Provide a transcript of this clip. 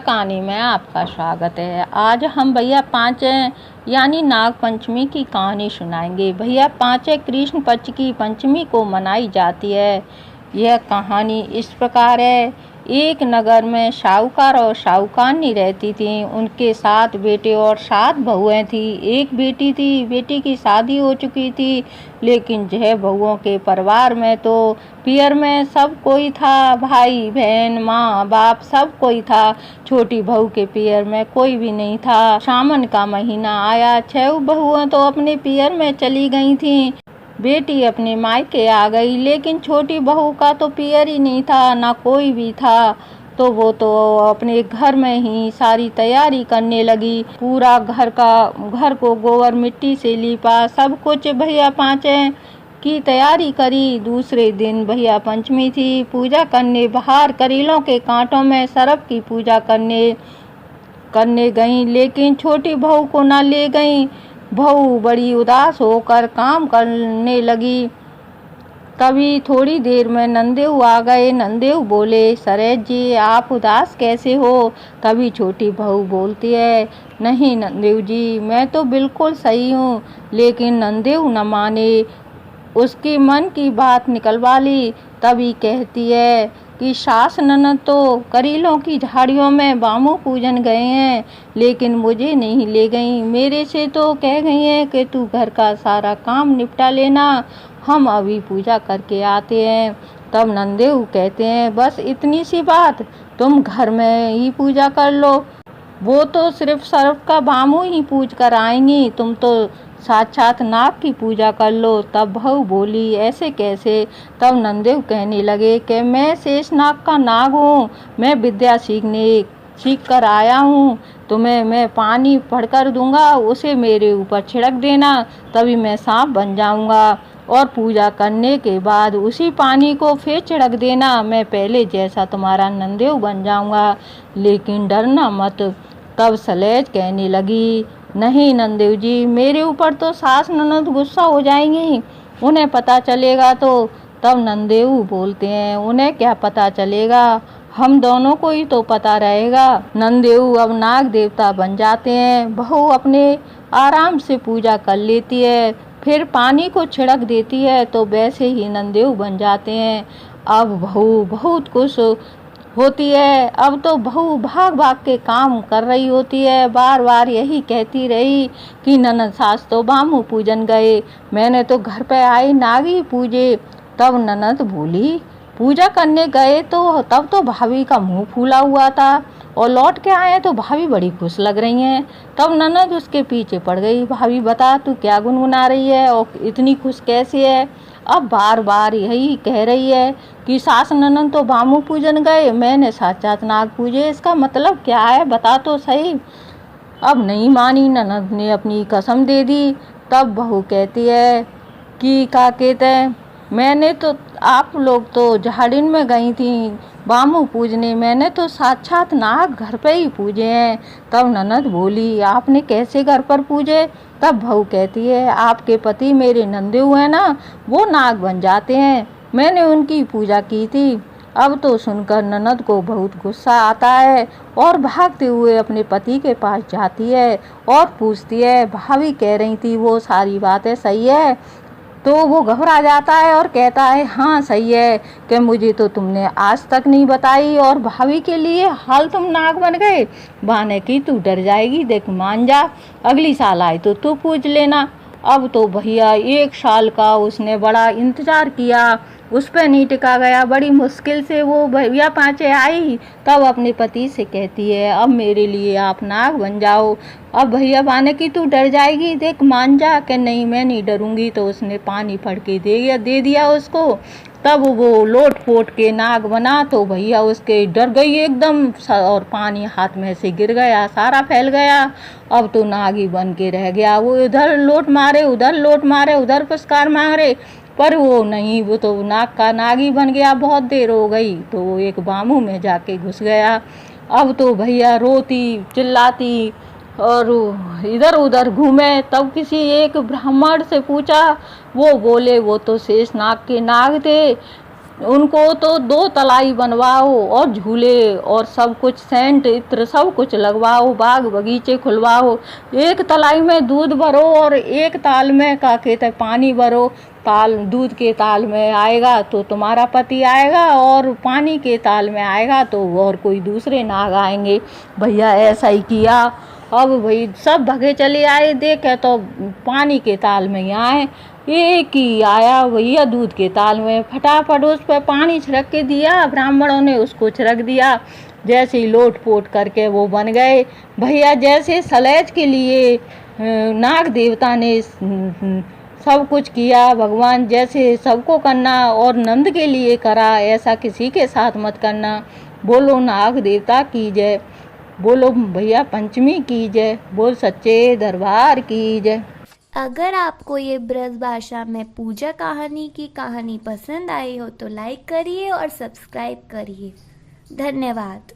कहानी में आपका स्वागत है। आज हम भैया पाँच यानी नाग पंचमी की कहानी सुनाएंगे। भैया पाँच कृष्ण पक्ष की पंचमी को मनाई जाती है। यह कहानी इस प्रकार है। एक नगर में साहूकार और साहूकारनी रहती थी। उनके 7 बेटे और 7 बहुएं थी। एक बेटी थी, बेटी की शादी हो चुकी थी, लेकिन यह बहुओं के परिवार में तो पियर में सब कोई था, भाई बहन माँ बाप सब कोई था। छोटी बहू के पियर में कोई भी नहीं था। सावन का महीना आया, 6 बहुएं तो अपने पियर में चली गई थीं। बेटी अपने मायके आ गई, लेकिन छोटी बहू का तो पियर ही नहीं था, ना कोई भी था। तो वो तो अपने घर में ही सारी तैयारी करने लगी। पूरा घर को गोबर मिट्टी से लीपा, सब कुछ भैया पाँचे की तैयारी करी। दूसरे दिन भैया पंचमी थी। पूजा करने बाहर करीलों के कांटों में सरप की पूजा करने गई, लेकिन छोटी बहू को ना ले गई। बहू बड़ी उदास होकर काम करने लगी। तभी थोड़ी देर में नंदेऊ आ गए। नंदेऊ बोले, सरेज जी आप उदास कैसे हो? तभी छोटी बहू बोलती है, नहीं नंदेऊ जी मैं तो बिल्कुल सही हूँ। लेकिन नंदेऊ न माने, उसकी मन की बात निकलवा ली। तभी कहती है कि सास ननद तो करीलों की झाड़ियों में बामू पूजन गए हैं, लेकिन मुझे नहीं ले गई। मेरे से तो कह गई हैं कि तू घर का सारा काम निपटा लेना, हम अभी पूजा करके आते हैं। तब नंदेऊ कहते हैं, बस इतनी सी बात, तुम घर में ही पूजा कर लो, वो तो सिर्फ सर्फ का बामू ही पूज कर आएंगी, तुम तो साक्षात नाग की पूजा कर लो। तब बहू बोली, ऐसे कैसे? तब नंदेव कहने लगे कि मैं शेषनाग का नाग हूँ, मैं विद्या सीख कर आया हूँ। तुम्हें मैं पानी भरकर दूंगा, उसे मेरे ऊपर छिड़क देना, तभी मैं सांप बन जाऊंगा। और पूजा करने के बाद उसी पानी को फिर छिड़क देना, मैं पहले जैसा तुम्हारा नंदेव बन जाऊंगा, लेकिन डरना मत। तब सलेज कहने लगी, नहीं नंदेव जी मेरे ऊपर तो सास ननद गुस्सा हो जाएंगी, उन्हें पता चलेगा तो। तब नंदेव बोलते हैं, उन्हें क्या पता चलेगा, हम दोनों को ही तो पता रहेगा। नंदेव अब नाग देवता बन जाते हैं। बहू अपने आराम से पूजा कर लेती है, फिर पानी को छिड़क देती है, तो वैसे ही नंदेव बन जाते हैं। अब बहू बहुत खुश होती है। अब तो बहू भाग भाग के काम कर रही होती है। बार बार यही कहती रही कि ननद सास तो बामू पूजन गए, मैंने तो घर पे आई नागी पूजे। तब ननद बोली, पूजा करने गए तो तब तो भाभी का मुंह फूला हुआ था, और लौट के आए तो भाभी बड़ी खुश लग रही हैं। तब ननद उसके पीछे पड़ गई, भाभी बता तू क्या गुनगुना रही है और इतनी खुश कैसे है? अब बार बार यही कह रही है कि सास ननद तो बामू पूजन गए, मैंने साक्षात नाग पूजे, इसका मतलब क्या है बता तो सही। अब नहीं मानी, ननद ने अपनी कसम दे दी। तब बहू कहती है कि क्या कहते हैं, मैंने तो आप लोग तो झाड़िन में गई थी बामू पूजने, मैंने तो साक्षात नाग घर पे ही पूजे हैं। तब ननद बोली, आपने कैसे घर पर पूजे? तब बहू कहती है, आपके पति मेरे नंदेऊ हैं ना, वो नाग बन जाते हैं, मैंने उनकी पूजा की थी। अब तो सुनकर ननद को बहुत गुस्सा आता है और भागते हुए अपने पति के पास जाती है और पूछती है, भाभी कह रही थी वो सारी बातें सही है? तो वो घबरा जाता है और कहता है, हाँ सही है कि मुझे तो तुमने आज तक नहीं बताई, और भाभी के लिए हाल तुम नाग बन गए, बहाने की तू डर जाएगी, देख मान जा, अगली साल आए तो तू पूछ लेना। अब तो भैया 1 साल का उसने बड़ा इंतजार किया, उस पर नहीं टिका गया। बड़ी मुश्किल से वो भैया पाँचे आई, तब अपने पति से कहती है, अब मेरे लिए आप नाग बन जाओ। अब भैया बाने की तू डर जाएगी, देख मान जा। कि नहीं मैं नहीं डरूंगी। तो उसने पानी फड़ के दे दिया उसको। तब वो लोट पोट के नाग बना, तो भैया उसके डर गई एकदम, और पानी हाथ में से गिर गया, सारा फैल गया। अब तो नाग ही बन के रह गया। वो इधर लोट मारे, उधर पुरस्कार मारे, पर वो नहीं, वो तो नाग का नाग ही बन गया। बहुत देर हो गई तो वो एक बामू में जाके घुस गया। अब तो भैया रोती चिल्लाती और इधर उधर घूमे। तब किसी एक ब्राह्मण से पूछा, वो बोले वो तो शेष नाग के नाग थे, उनको तो 2 तलाई बनवाओ और झूले और सब कुछ सेंट इत्र सब कुछ लगवाओ, बाग बगीचे खुलवाओ। एक तलाई में दूध भरो और एक ताल में क्या कहते हैं पानी भरो। ताल दूध के ताल में आएगा तो तुम्हारा पति आएगा और पानी के ताल में आएगा तो और कोई दूसरे नाग आएंगे। भैया ऐसा ही किया। अब भाई सब भगे चले आए, देखे तो पानी के ताल में ही आए। एक ही आया भैया दूध के ताल में, फटाफट उस पर पानी छिड़क के दिया, ब्राह्मणों ने उसको छिड़क दिया। जैसे ही लोट पोट करके वो बन गए भैया। जैसे सलेज के लिए नाग देवता ने सब कुछ किया, भगवान जैसे सबको करना और नंद के लिए करा, ऐसा किसी के साथ मत करना। बोलो नाग देवता की जय, बोलो भैया पंचमी की जय, बोल सच्चे दरबार की जय। अगर आपको ये ब्रज भाषा में पूजा कहानी की कहानी पसंद आई हो तो लाइक करिए और सब्सक्राइब करिए। धन्यवाद।